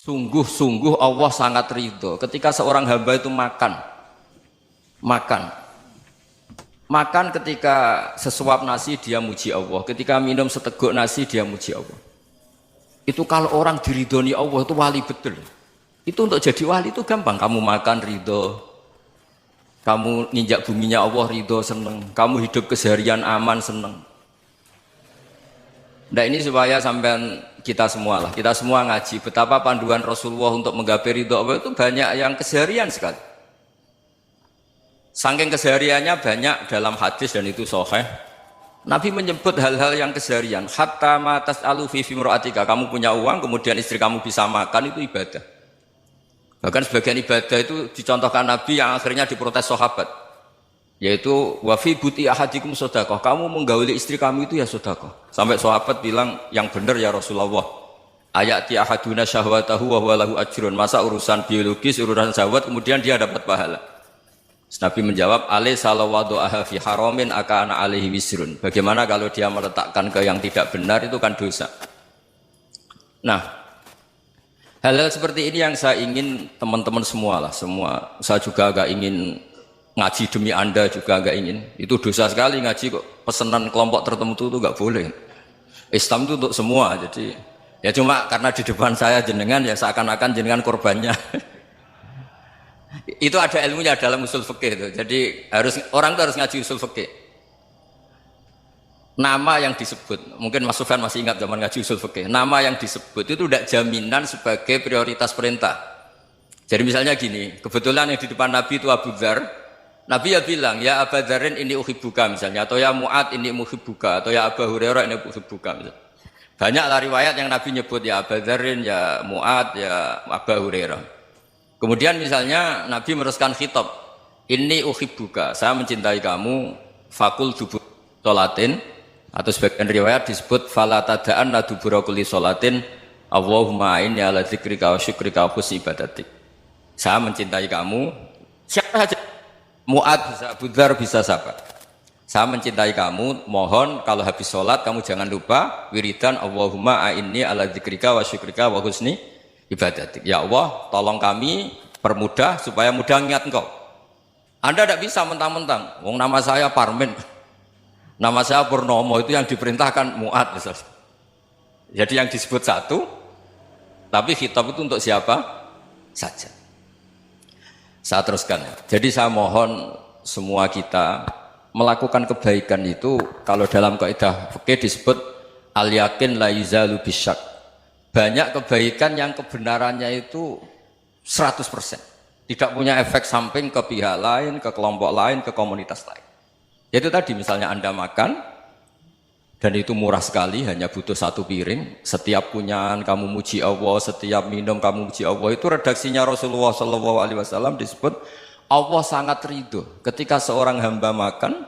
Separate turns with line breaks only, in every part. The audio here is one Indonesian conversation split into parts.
Sungguh-sungguh Allah sangat ridho ketika seorang hamba itu makan ketika sesuap nasi dia muji Allah, ketika minum seteguk nasi dia muji Allah. Itu kalau orang diridhoni Allah itu wali betul. Itu untuk jadi wali itu gampang, kamu makan ridho, kamu nginjak buminya Allah ridho seneng, kamu hidup keseharian aman seneng. Nah ini supaya sampai kita semua ngaji betapa panduan Rasulullah untuk menggapai ridho Allah itu banyak yang keseharian sekali. Saking kesehariannya banyak dalam hadis dan itu sahih. Nabi menyebut hal-hal yang keseharian. Hatta ma tas'alu fi imra'atika, kamu punya uang kemudian istri kamu bisa makan itu ibadah. Bahkan sebagian ibadah itu dicontohkan Nabi yang akhirnya diprotes sahabat. Yaitu wa fi buti ahadikum sedekah, kamu menggauli istri kamu itu ya sedekah. Sampai sahabat bilang yang benar ya Rasulullah. Ayati ahaduna syahwatahu wa huwa lahu ajrun. Masa urusan biologis, urusan syahwat kemudian dia dapat pahala. Nabi menjawab, alaysa law wada'aha fi haramin akana alaihi wisrun. Bagaimana kalau dia meletakkan ke yang tidak benar itu kan dosa. Nah, hal-hal seperti ini yang saya ingin teman-teman semua. Saya juga agak ingin ngaji demi Anda juga agak ingin. Itu dosa sekali ngaji kok pesanan kelompok tertentu itu enggak boleh. Islam itu untuk semua. Jadi ya cuma karena di depan saya jenengan ya seakan-akan jenengan korbannya. Itu ada ilmunya dalam usul fikih itu. Jadi orang itu harus ngaji usul fikih. Nama yang disebut, mungkin Mas Sufyan masih ingat zaman ngaji usul fikih. Nama yang disebut itu tidak jaminan sebagai prioritas perintah. Jadi misalnya gini, kebetulan yang di depan Nabi itu Abu Dzar. Nabi ya bilang, ya Abu Dzarin ini uhibbuka misalnya, atau ya Mu'ad ini uhibbuka, atau ya Abu Hurairah ini uhibbuka misalnya. Banyaklah riwayat yang Nabi nyebut ya Abu Dzarin, ya Mu'ad, ya Abu Hurairah. Kemudian misalnya Nabi meneruskan khitab, ini uhibbuka, saya mencintai kamu, fakul dubur sholatin, atau sebagian riwayat disebut fala tada'anna dubura kulli sholatin, Allahumma inni ala dzikrika wa syukrika wa husni ibadatik. Saya mencintai kamu, siapa saja, Mu'ad bisa, Abu Dzar bisa siapa. Saya mencintai kamu, mohon kalau habis sholat kamu jangan lupa wiridan Allahumma inni ala dzikrika wa syukrika wa husni ibadatik. Ya Allah, tolong kami permudah supaya mudah ingat Engkau. Anda tidak bisa mentang-mentang, wong nama saya Parmin, nama saya Purnomo, itu yang diperintahkan Mu'ad misalnya. Jadi yang disebut satu, tapi khitab itu untuk siapa saja. Saya teruskan. Jadi saya mohon semua kita melakukan kebaikan itu, kalau dalam kaidah fikih disebut al yakin la yuzalu bisyak. Banyak kebaikan yang kebenarannya itu 100%. Tidak punya efek samping ke pihak lain, ke kelompok lain, ke komunitas lain. Yaitu tadi misalnya Anda makan, dan itu murah sekali, hanya butuh satu piring. Setiap punyaan kamu muji Allah, setiap minum kamu muji Allah. Itu redaksinya Rasulullah SAW disebut, Allah sangat ridho ketika seorang hamba makan,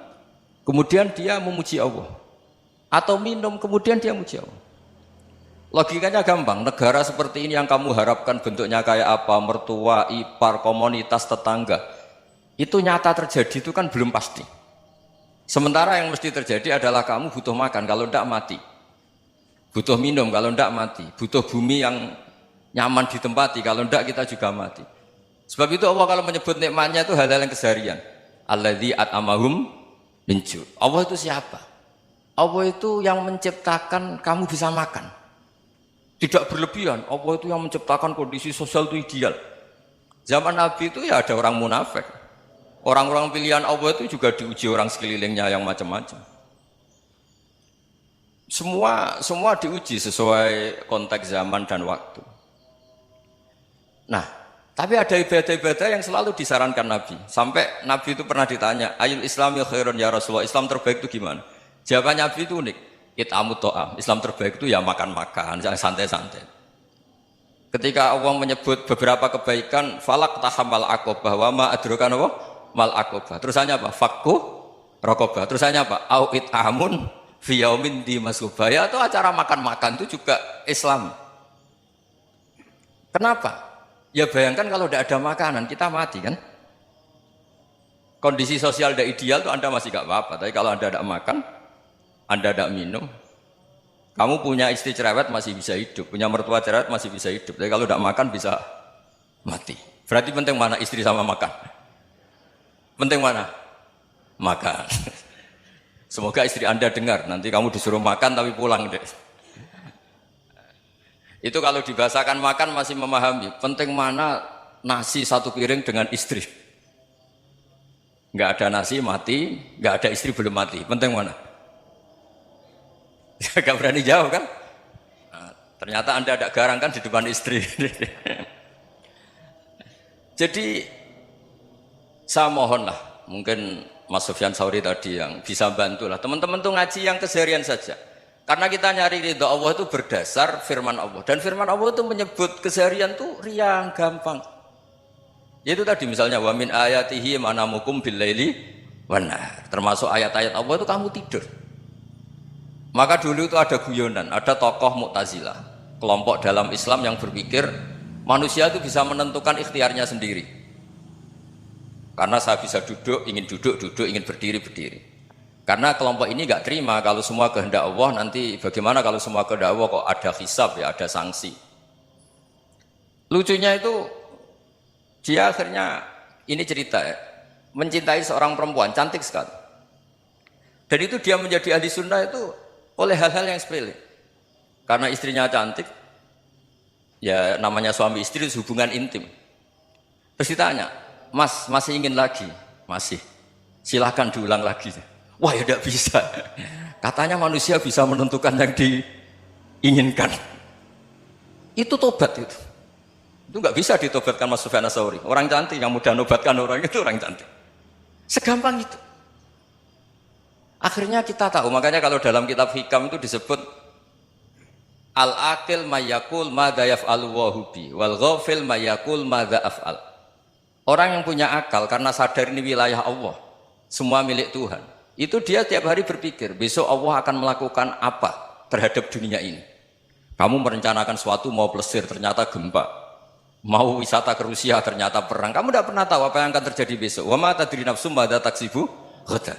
kemudian dia memuji Allah. Atau minum, kemudian dia muji Allah. Logikanya gampang, negara seperti ini yang kamu harapkan bentuknya kayak apa, mertua, ipar, komunitas, tetangga, itu nyata terjadi itu kan belum pasti. Sementara yang mesti terjadi adalah kamu butuh makan, kalau tidak mati. Butuh minum, kalau tidak mati. Butuh bumi yang nyaman ditempati, kalau tidak kita juga mati. Sebab itu Allah kalau menyebut nikmatnya itu hal-hal yang keseharian. Alladzi at'amahum min ju'. Allah itu siapa? Allah itu yang menciptakan kamu bisa makan. Tidak berlebihan, Allah itu yang menciptakan kondisi sosial itu ideal. Zaman Nabi itu ya ada orang munafik. Orang-orang pilihan Allah itu juga diuji orang sekelilingnya yang macam-macam. Semua diuji sesuai konteks zaman dan waktu. Nah, tapi ada ibadah-ibadah yang selalu disarankan Nabi. Sampai Nabi itu pernah ditanya, ayul islami khairun ya Rasulullah, Islam terbaik itu gimana? Jawaban Nabi itu unik. It'amut to'am, Islam terbaik itu ya makan-makan, jangan santai-santai. Ketika Allah menyebut beberapa kebaikan, falak tahamal aqobah, wa ma adrokan apa? Mal aqobah. Terusannya apa? Fakku rokobah. Terusannya apa? Au it'amun fi yaumin di masubah. Ya itu acara makan-makan itu juga Islam. Kenapa? Ya bayangkan kalau tidak ada makanan, kita mati kan? Kondisi sosial tidak ideal itu Anda masih gak apa-apa, tapi kalau Anda tidak makan, Anda tidak minum, Kamu punya istri cerewet masih bisa hidup, punya mertua cerewet masih bisa hidup. Tapi kalau tidak makan bisa mati. Berarti penting mana istri sama makan? Penting mana? Makan. Semoga istri Anda dengar, nanti kamu disuruh makan tapi pulang deh. Itu kalau dibahasakan makan masih memahami. Penting mana nasi satu piring dengan istri. Nggak ada nasi mati, nggak ada istri belum mati. Penting mana? Gak berani jawab kan? Nah, ternyata Anda ada garang kan di depan istri. Jadi saya mohonlah, mungkin Mas Sufyan Sauri tadi yang bisa bantulah. Teman-teman tuh ngaji yang keseharian saja. Karena kita nyari ridha Allah itu berdasar firman Allah. Dan firman Allah itu menyebut keseharian tuh riang, gampang. Itu tadi misalnya wa min ayatihi manamukum billaili wan nahar. Termasuk ayat-ayat Allah itu kamu tidur. Maka dulu itu ada guyonan, ada tokoh Mu'tazilah, kelompok dalam Islam yang berpikir manusia itu bisa menentukan ikhtiarnya sendiri. Karena saya bisa duduk, ingin duduk, ingin berdiri, berdiri. Karena kelompok ini nggak terima kalau semua kehendak Allah, nanti bagaimana kalau semua kehendak Allah kok ada hisab ya, ada sanksi. Lucunya itu dia akhirnya ini cerita ya, mencintai seorang perempuan cantik sekali. Dan itu dia menjadi ahli sunnah itu oleh hal-hal yang sepele. Karena istrinya cantik, ya namanya suami istri hubungan intim. Terus ditanya, Mas masih ingin lagi? Masih. Silahkan diulang lagi. Wah ya tidak bisa. Katanya manusia bisa menentukan yang diinginkan. Itu tobat itu. Itu nggak bisa ditobatkan Mas Sufyan Ats-Tsauri. Orang cantik yang mudah nobatkan orang itu orang cantik. Segampang itu. Akhirnya kita tahu, makanya kalau dalam kitab Hikam itu disebut al-aqil mayyakul madza yaf'alu wa hubi wal ghafil mayyakul madza af'al. Orang yang punya akal karena sadar ini wilayah Allah, semua milik Tuhan. Itu dia tiap hari berpikir, besok Allah akan melakukan apa terhadap dunia ini. Kamu merencanakan suatu mau plesir, ternyata gempa. Mau wisata ke Rusia, ternyata perang. Kamu tidak pernah tahu apa yang akan terjadi besok. Wa ma tadri nafsum madza taksibu ghadan.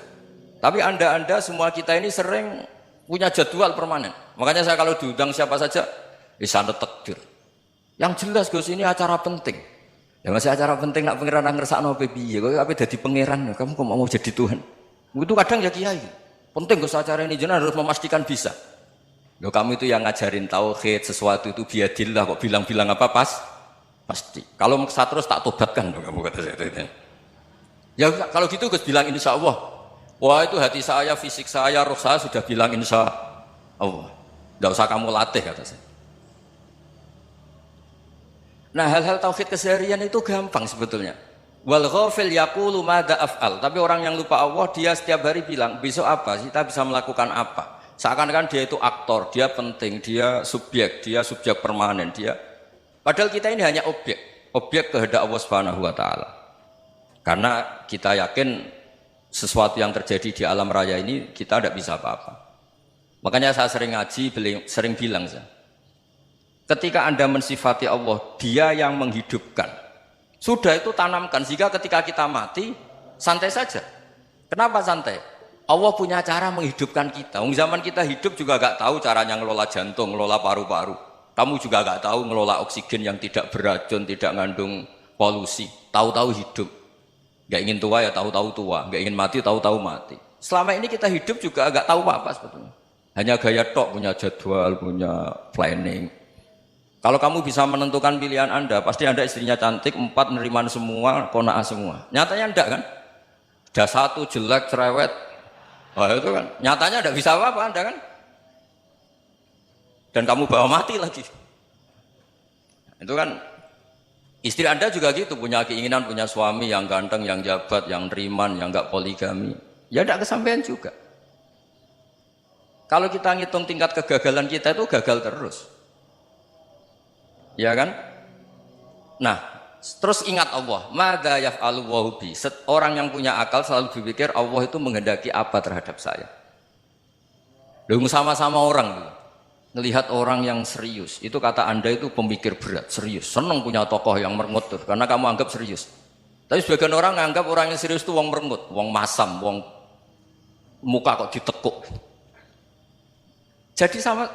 Tapi anda semua kita ini sering punya jadwal permanen. Makanya saya kalau diundang siapa saja, sana takdir. Yang jelas Gus ini acara penting. Ya masih acara penting nak pangeran ngersakno piye? Kok ape dadi pangeran? Kamu kok mau jadi Tuhan? Itu kadang ya kiai. Penting Gus acara ini jenengan harus memastikan bisa. Loh kamu itu yang ngajarin tauhid, sesuatu itu biadillah kok bilang-bilang apa pasti. Kalau maksa terus tak tobatkan loh kamu kata saya. Ya kalau gitu Gus bilang insya Allah. Wah itu hati saya, fisik saya, roh saya sudah bilang insya Allah. Tidak usah kamu latih kata saya. Nah hal-hal tauhid keseharian itu gampang sebetulnya. Wal ghafil yaqulu madza af'al. Tapi orang yang lupa Allah dia setiap hari bilang besok apa? Kita bisa melakukan apa? Seakan-akan dia itu aktor, dia penting, dia subjek permanen, dia. Padahal kita ini hanya objek kehendak Allah Subhanahu wa taala. Karena kita yakin sesuatu yang terjadi di alam raya ini kita tidak bisa apa-apa. Makanya saya sering ngaji, sering bilang saya. Ketika Anda mensifati Allah, Dia yang menghidupkan. Sudah itu tanamkan sehingga ketika kita mati santai saja. Kenapa santai? Allah punya cara menghidupkan kita. Zaman kita hidup juga gak tahu caranya ngelola jantung, ngelola paru-paru. Kamu juga gak tahu ngelola oksigen yang tidak beracun, tidak mengandung polusi. Tahu-tahu hidup. Gak ingin tua ya tahu-tahu tua, gak ingin mati tahu-tahu mati. Selama ini kita hidup juga gak tahu apa sebetulnya. Hanya gaya tok, punya jadwal, punya planning. Kalau kamu bisa menentukan pilihan Anda, pasti Anda istrinya cantik, 4 neriman semua, kona'ah semua. Nyatanya enggak kan? Ada 1 jelek, cerewet. Wah itu kan, nyatanya enggak bisa apa-apa Anda kan? Dan kamu bawa mati lagi. Itu kan, istri Anda juga gitu, punya keinginan, punya suami yang ganteng, yang jabat, yang neriman, yang enggak poligami. Ya enggak kesampaian juga. Kalau kita ngitung tingkat kegagalan kita itu gagal terus. Ya kan? Nah, terus ingat Allah, madza yaf'alu wa bi. Orang yang punya akal selalu berpikir Allah itu menghendaki apa terhadap saya. Lalu sama-sama orang tuh. Melihat orang yang serius, itu kata Anda itu pemikir berat, serius. Senang punya tokoh yang merengut tuh, karena kamu anggap serius. Tapi sebagian orang menganggap orang yang serius itu wong merengut, wong masam, wong muka kok ditekuk. Jadi sama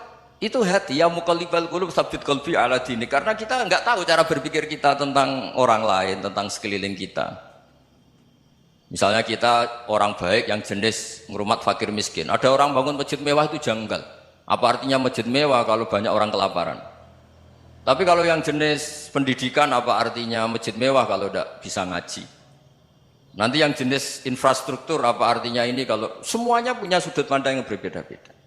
Itu hati, ya muqallibal qulub tsabbit qalbi ala dini. Karena kita nggak tahu cara berpikir kita tentang orang lain, tentang sekeliling kita. Misalnya kita orang baik yang jenis ngurmat fakir miskin. Ada orang bangun masjid mewah itu janggal. Apa artinya masjid mewah kalau banyak orang kelaparan? Tapi kalau yang jenis pendidikan, apa artinya masjid mewah kalau tidak bisa ngaji? Nanti yang jenis infrastruktur, apa artinya ini kalau semuanya punya sudut pandang yang berbeda-beda.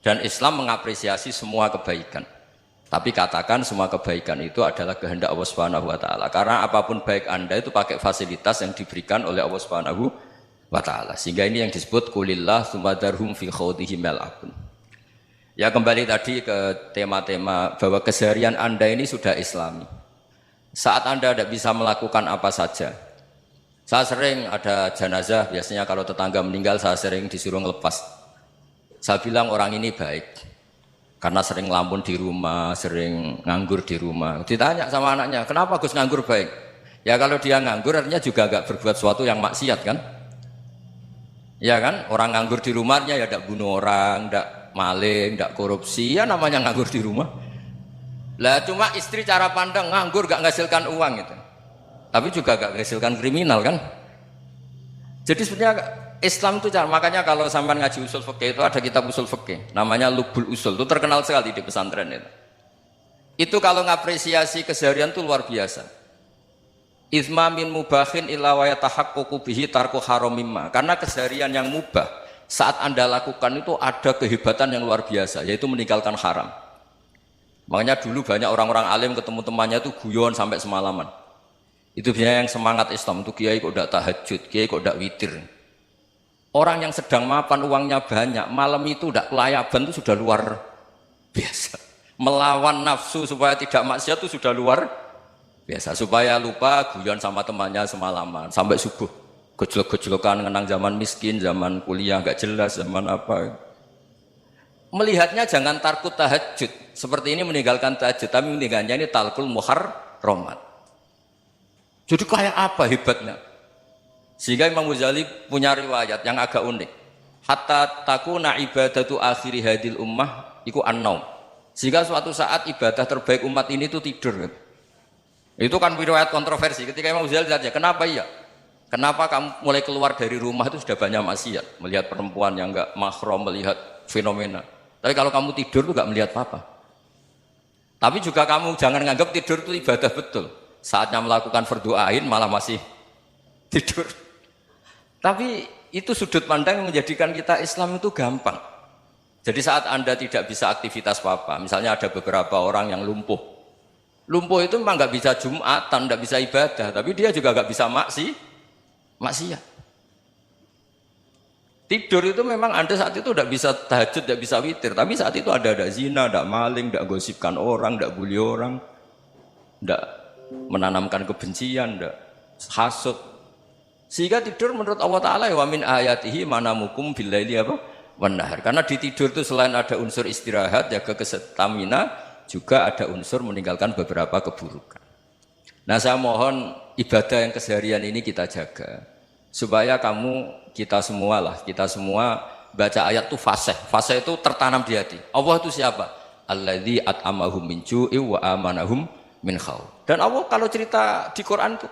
Dan Islam mengapresiasi semua kebaikan. Tapi katakan semua kebaikan itu adalah kehendak Allah Subhanahu wa taala. Karena apapun baik Anda itu pakai fasilitas yang diberikan oleh Allah Subhanahu wa taala. Sehingga ini yang disebut qulillah tsumadarhum fi khawdihim yal'abun. Ya kembali tadi ke tema-tema bahwa keseharian Anda ini sudah Islami. Saat Anda tidak bisa melakukan apa saja. Saya sering ada jenazah, biasanya kalau tetangga meninggal saya sering disuruh ngelepas. Saya bilang orang ini baik karena sering ngelamun di rumah, sering nganggur di rumah. Ditanya sama anaknya, kenapa Gus nganggur baik? Ya kalau dia nganggur artinya juga gak berbuat sesuatu yang maksiat kan? Ya kan? Orang nganggur di rumahnya ya tidak bunuh orang, tidak maling, tidak korupsi, ya namanya nganggur di rumah. Lah cuma istri cara pandang nganggur gak menghasilkan uang itu. Tapi juga gak menghasilkan kriminal kan? Jadi sebenarnya Islam itu cara, makanya kalau sampai ngaji usul fikih itu ada kitab usul fikih namanya Lubul Usul, itu terkenal sekali di pesantren itu. Itu kalau ngapresiasi keseharian itu luar biasa. Izma min mubahin illa wa yatahaqqaqu bihi tarku haramimma. Karena keseharian yang mubah saat Anda lakukan itu ada kehebatan yang luar biasa, yaitu meninggalkan haram. Makanya dulu banyak orang-orang alim ketemu temannya itu guyon sampai semalaman. Itu biasanya yang semangat Islam itu kiai kok tidak tahajud, kiai kok tidak witir. Orang yang sedang mapan uangnya banyak, malam itu tidak kelayaban itu sudah luar biasa. Melawan nafsu supaya tidak maksiat itu sudah luar biasa. Supaya lupa guyon sama temannya semalaman sampai subuh. Gejlok-gejlokan ngenang zaman miskin, zaman kuliah nggak jelas, zaman apa. Melihatnya jangan tarkut tahajud. Seperti ini meninggalkan tahajud, tapi meninggalkannya ini talkul muharramat. Jadi kayak apa hebatnya? Sehingga Imam Ghazali punya riwayat yang agak unik. Hatta takuna ibadatu akhiri hadil ummah iku an-naum. Sehingga suatu saat ibadah terbaik umat ini itu tidur. Itu kan riwayat kontroversi. Ketika Imam Ghazali tanya, kenapa iya? Kenapa kamu mulai keluar dari rumah itu sudah banyak maksiat? Melihat perempuan yang enggak mahram, melihat fenomena. Tapi kalau kamu tidur itu enggak melihat apa-apa. Tapi juga kamu jangan menganggap tidur itu ibadah betul. Saatnya melakukan fardu ain malah masih tidur. Tapi itu sudut pandang yang menjadikan kita Islam itu gampang. Jadi saat Anda tidak bisa aktivitas apa-apa, misalnya ada beberapa orang yang lumpuh. Lumpuh itu memang nggak bisa Jumatan, nggak bisa ibadah, tapi dia juga nggak bisa maksiat. Tidur itu memang Anda saat itu tidak bisa tahajud, tidak bisa witir, tapi saat itu ada zina, ada maling, tidak gosipkan orang, tidak bully orang, tidak menanamkan kebencian, tidak hasud. Sehingga tidur menurut Allah Ta'ala wa min ayatihi manamukum billaili apa? Wan-nahar. Karena di tidur itu selain ada unsur istirahat, jaga kestamina, juga ada unsur meninggalkan beberapa keburukan. Nah saya mohon ibadah yang keseharian ini kita jaga. Supaya kita semua baca ayat itu fasih. Fasih itu tertanam di hati. Allah itu siapa? Alladzi at'amahum min ju'i wa amanahum min khauf. Dan Allah kalau cerita di Quran itu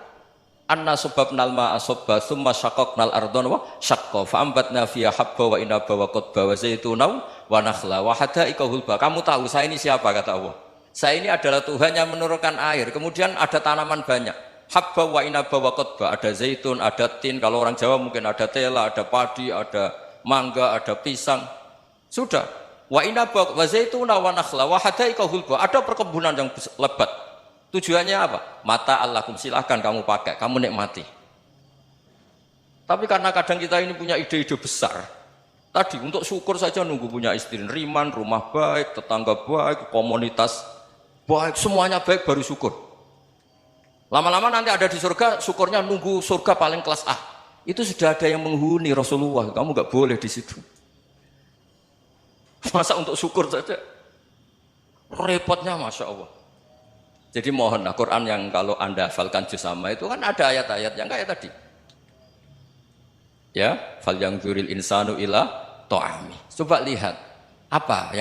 anna sababnal ma'a sabba tsumma syaqqaqnal ardha wa syaqqa fa ambatna fiha habba wa inaba wa qadba wa zaituna wa nakhla wa hada'iqa hulba. Kamu tahu saya ini siapa kata Allah? Saya ini adalah Tuhan yang menurunkan air, kemudian ada tanaman banyak. Habba wa inaba wa qadba, ada zaitun, ada tin, kalau orang Jawa mungkin ada tela, ada padi, ada mangga, ada pisang. Sudah. Wa inaba wa zaituna wa nakhla wa hada'iqa hulba. Ada perkebunan yang lebat. Tujuannya apa? Mata Allahkum, silahkan kamu pakai, kamu nikmati. Tapi karena kadang kita ini punya ide-ide besar. Tadi untuk syukur saja nunggu punya istri riman, rumah baik, tetangga baik, komunitas baik, semuanya baik baru syukur. Lama-lama nanti ada di surga, syukurnya nunggu surga paling kelas A. Itu sudah ada yang menghuni Rasulullah, kamu nggak boleh di situ. Masa untuk syukur saja? Repotnya Masya Allah. Jadi mohonlah Quran yang kalau Anda hafalkan juz amma itu kan ada ayat-ayat yang kayak tadi. Ya, fal yang dzuril insanu ila ta'ami. Coba lihat apa yang